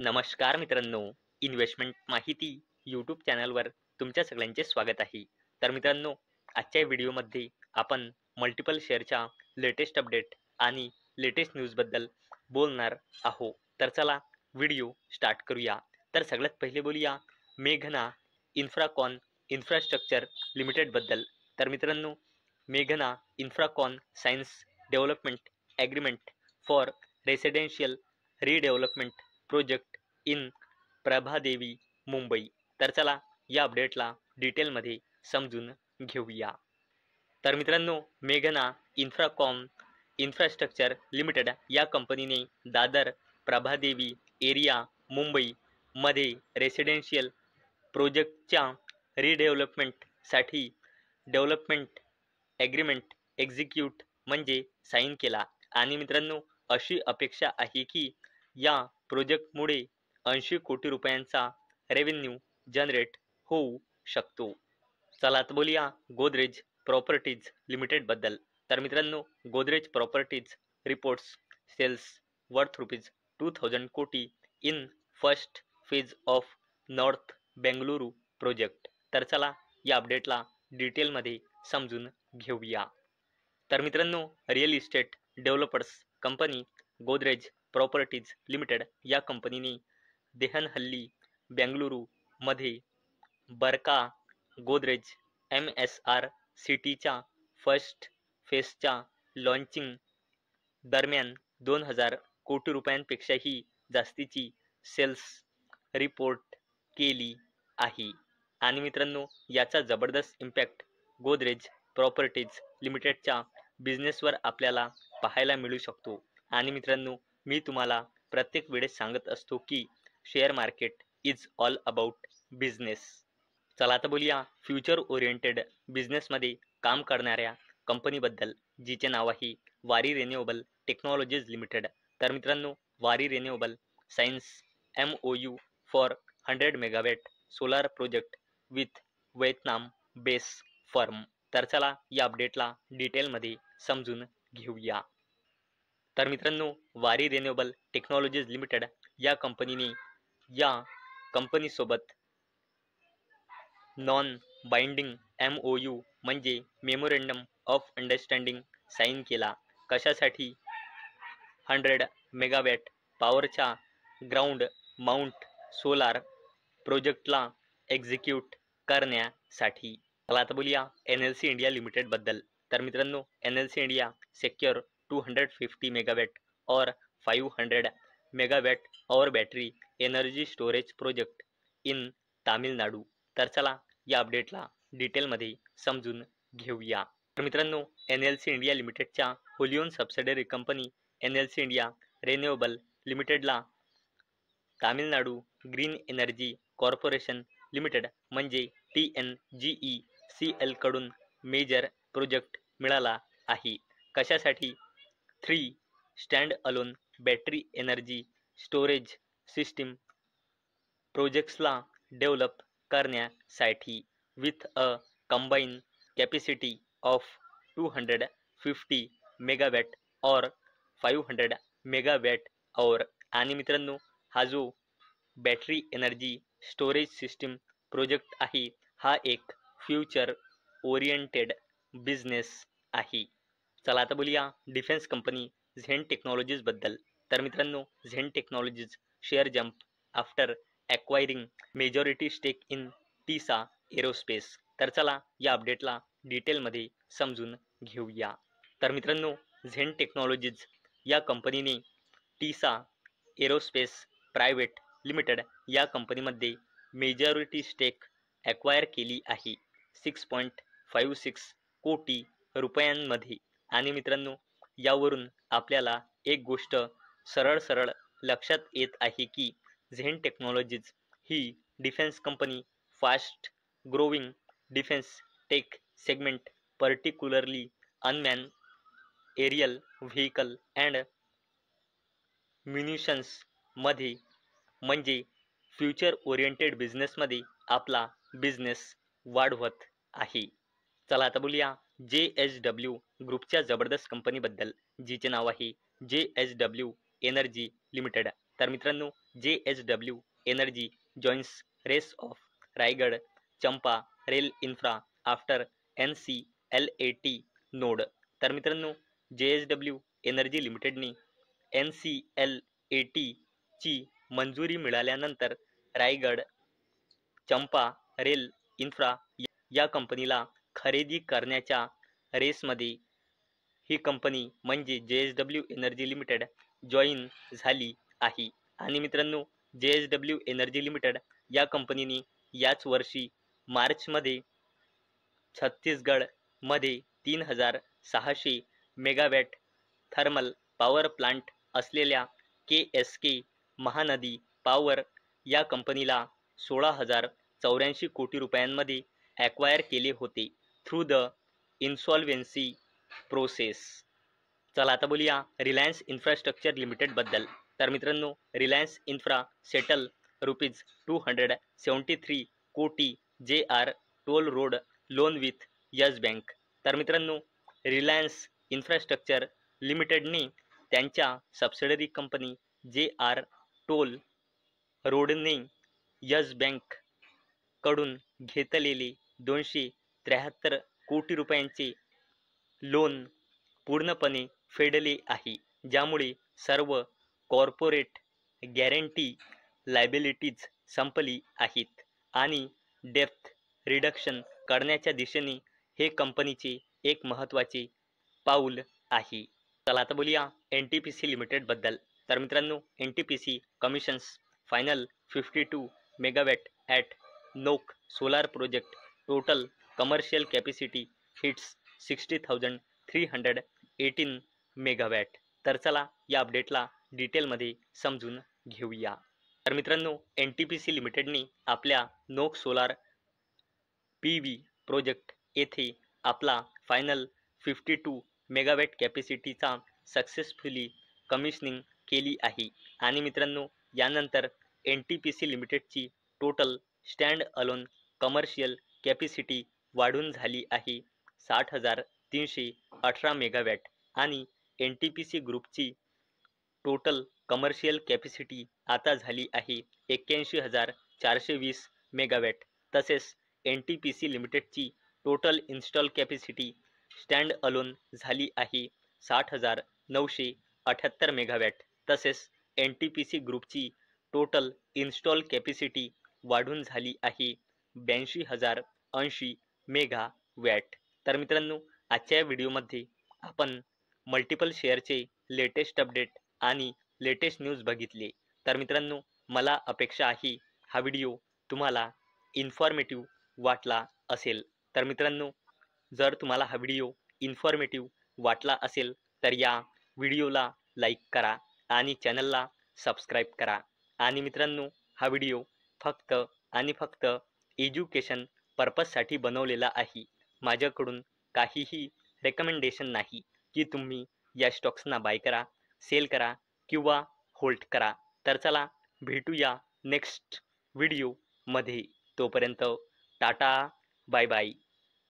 नमस्कार मित्रांनो, इन्व्हेस्टमेंट माहिती यूट्यूब चॅनलवर तुमच्या सगळ्यांचे स्वागत आहे. तर मित्रांनो, आजच्या व्हिडिओमध्ये आपण मल्टिपल शेअरच्या लेटेस्ट अपडेट आणि लेटेस्ट न्यूजबद्दल बोलणार आहोत. तर चला व्हिडिओ स्टार्ट करूया. तर सगळ्यात पहिले बोलूया मेघना इन्फ्राकॉन इन्फ्रास्ट्रक्चर लिमिटेडबद्दल. तर मित्रांनो, मेघना Infracon signs development agreement for residential redevelopment project in Prabhadevi Mumbai. तर चला या अपडेटला डिटेलमध्ये समजून घेऊया. तर मित्रांनो, मेघना इन्फ्रास्ट्रक्चर लिमिटेड या कंपनीने दादर प्रभादेवी एरिया मुंबई मध्ये रेसिडेन्शियल प्रोजेक्टच्या रिडेव्हलपमेंटसाठी डेव्हलपमेंट ॲग्रीमेंट एक्झिक्यूट म्हणजे साईन केला. आणि मित्रांनो, अशी अपेक्षा आहे की या प्रोजेक्टमुळे 80 कोटी रुपयांचा रेव्हेन्यू जनरेट होऊ शकतो. चला आता बोलूया गोदरेज प्रॉपर्टीज लिमिटेडबद्दल. तर मित्रांनो, Godrej properties reports sales worth ₹2000 कोटी in first phase of north Bengaluru project. तर चला या अपडेटला डिटेलमध्ये समजून घेऊया. तर मित्रांनो, real estate developers company Godrej properties limited या कंपनीने देहनहल्ली बेंगलुरू मध्ये बरका गोदरेज MSR सिटीच्या फर्स्ट फेजच्या लॉन्चिंग दरम्यान 2000 कोटी रुपयांपेक्षाही जास्तीची सेल्स रिपोर्ट केली आहे. आणि मित्रांनो, याचा जबरदस्त इम्पॅक्ट गोदरेज प्रॉपर्टीज लिमिटेडच्या बिझनेसवर आपल्याला पाहायला मिळू शकतो. आणि मित्रांनो, मी तुम्हाला प्रत्येक वेळेस सांगत असतो की share market is all about business. चला आता बोलूया फ्युचर ओरिएंटेड बिझनेसमध्ये काम करणाऱ्या कंपनीबद्दल, जिचे नाव आहे वारी रिन्युएबल टेक्नॉलॉजीज लिमिटेड. तर मित्रांनो, वारी renewable science MOU for 100 megawatt solar project with Vietnam base firm. तर चला या अपडेटला डिटेलमध्ये समजून घेऊया. तर मित्रांनो, वारी रिन्युएबल टेक्नॉलॉजीज लिमिटेड या कंपनीसोबत नॉन बाइंडिंग MOU म्हणजे मेमोरेंडम ऑफ अंडरस्टँडिंग साईन केला. कशासाठी? 100 मेगावॅट पॉवरच्या ग्राउंड माउंट सोलार प्रोजेक्टला एक्झिक्यूट करण्यासाठी. चला आता बोलूया NLC इंडिया लिमिटेडबद्दल. तर मित्रांनो, NLC India secure 250 megawatt hour 500 megawatt और battery energy storage project in Tamil Nadu. तर चला या अपडेटला डिटेलमध्ये समजून घेऊया. तर मित्रांनो, NLC इंडिया लिमिटेडच्या wholly owned subsidiary company NLC India renewable लिमिटेडला Tamil Nadu green energy corporation limited म्हणजे TNGECL कडून मेजर प्रोजेक्ट मिळाला आहे. कशासाठी? 3 stand alone battery energy storage system प्रोजेक्ट्सला डेव्हलप करण्यासाठी with a combine capacity of 250 megawatt hour 500 megawatt hour. आणि मित्रांनो, हा जो battery energy storage system project आहे, हा एक फ्युचर ओरिएंटेड बिझनेस आहे. चला आता बोलूया डिफेन्स कंपनी झेन टेक्नॉलॉजीजबद्दल. तर मित्रांनो, Zen Technologies share jump after acquiring majority stake in TISA Aerospace. तर चला या अपडेटला डिटेलमध्ये समजून घेऊया. तर मित्रांनो, झेन टेक्नॉलॉजीज या कंपनीने टीसा एरोस्पेस प्रायव्हेट लिमिटेड या कंपनीमध्ये मेजॉरिटी स्टेक ॲक्वायर केली आहे 6.56 कोटी रुपयांमध्ये. आणि मित्रांनो, यावरून आपल्याला एक गोष्ट सरळ लक्षात येत आहे की झेन टेक्नॉलॉजीज ही defence company fast growing defence tech segment particularly unmanned aerial vehicle and munitions मध्ये म्हणजे फ्युचर ओरिएंटेड बिझनेसमध्ये आपला बिझनेस वाढवत आहे. चला आता बोलूया JSW ग्रुपच्या जबरदस्त कंपनीबद्दल, जिचे नाव आहे JSW एनर्जी लिमिटेड. तर मित्रांनो JSW energy joins race of Raigad Champa rail infra after NCLAT nod. तर मित्रांनो JSW एनर्जी लिमिटेडने NCLAT ची मंजुरी मिळाल्यानंतर रायगड चंपा रेल इन्फ्रा या कंपनीला खरेदी करण्याच्या रेसमध्ये ही कंपनी म्हणजे JSW एनर्जी लिमिटेड जॉईन झाली आहे. आणि मित्रांनो JSW एनर्जी लिमिटेड या कंपनीने याच वर्षी मार्चमध्ये छत्तीसगडमध्ये 3600 मेगावॅट थर्मल पॉवर प्लांट असलेल्या KSK महानदी पॉवर या कंपनीला 16,084 कोटी रुपयांमध्ये ॲक्वायर केले होते थ्रू द इन्सॉल्वेन्सी प्रोसेस. चला आता बोलूया रिलायन्स इन्फ्रास्ट्रक्चर लिमिटेड बद्दल. तर मित्रांनो रिलायन्स इन्फ्रा सेटल ₹273 कोटी JR toll road loan with yes bank. तर मित्रांनो रिलायन्स इन्फ्रास्ट्रक्चर लिमिटेडने त्यांच्या सबसिडरी कंपनी JR टोल रोडने यस बँक कडून घेतलेले 273 कोटी रुपयांचे लोन पूर्णपणे फेडले आहे, ज्यामुळे सर्व कॉर्पोरेट गॅरंटी लायबिलिटीज संपली आहेत आणि डेप्थ रिडक्शन करण्याच्या दिशेने हे कंपनीचे एक महत्त्वाचे पाऊल आहे. चला आता बोलूया NTPC लिमिटेड बद्दल. तर मित्रांनो NTPC commissions final 52 megawatt at Nokh solar project total commercial capacity hits 60,318 megawatt. तर चला या अपडेटला डिटेलमध्ये समजून घेऊया. तर मित्रांनो NTPC लिमिटेडने आपल्या नोक सोलार PV प्रोजेक्ट येथे आपला फायनल 52 मेगावॅट कॅपॅसिटीचा सक्सेसफुली कमिशनिंग केली आहे. आणि मित्रांनो यानंतर NTPC लिमिटेडची total stand alone commercial capacity वाढून झाली आहे 60,318 मेगावॅट आणि NTPC ग्रुपची टोटल कमर्शियल कॅपॅसिटी आता झाली आहे 81,420 मेगावॅट. तसेच NTPC लिमिटेडची total install capacity stand alone झाली आहे 60,978 मेगावॅट. तसेच NTPC ग्रुपची टोटल इन्स्टॉल कॅपॅसिटी वाढून झाली आहे 82,080 मेगावॅट. तर मित्रांनो आजच्या व्हिडिओमध्ये आपण मल्टिपल शेअरचे लेटेस्ट अपडेट आणि लेटेस्ट न्यूज बघितले. तर मित्रांनो मला अपेक्षा आहे हा व्हिडिओ तुम्हाला इन्फॉर्मेटिव्ह वाटला असेल. तर मित्रांनो जर तुम्हाला हा व्हिडिओ इन्फॉर्मेटिव्ह वाटला असेल तर या व्हिडिओला लाईक करा आणि चॅनलला सबस्क्राईब करा. आणि मित्रांनो हा व्हिडिओ फक्त आणि फक्त एज्युकेशन पर्पजसाठी बनवलेला आहे. माझ्याकडून काहीही रेकमेंडेशन नाही की तुम्ही या स्टॉक्सना बाय करा, सेल करा किंवा होल्ड करा. तर चला भेटूया नेक्स्ट व्हिडिओमध्ये. तोपर्यंत टाटा बाय बाय.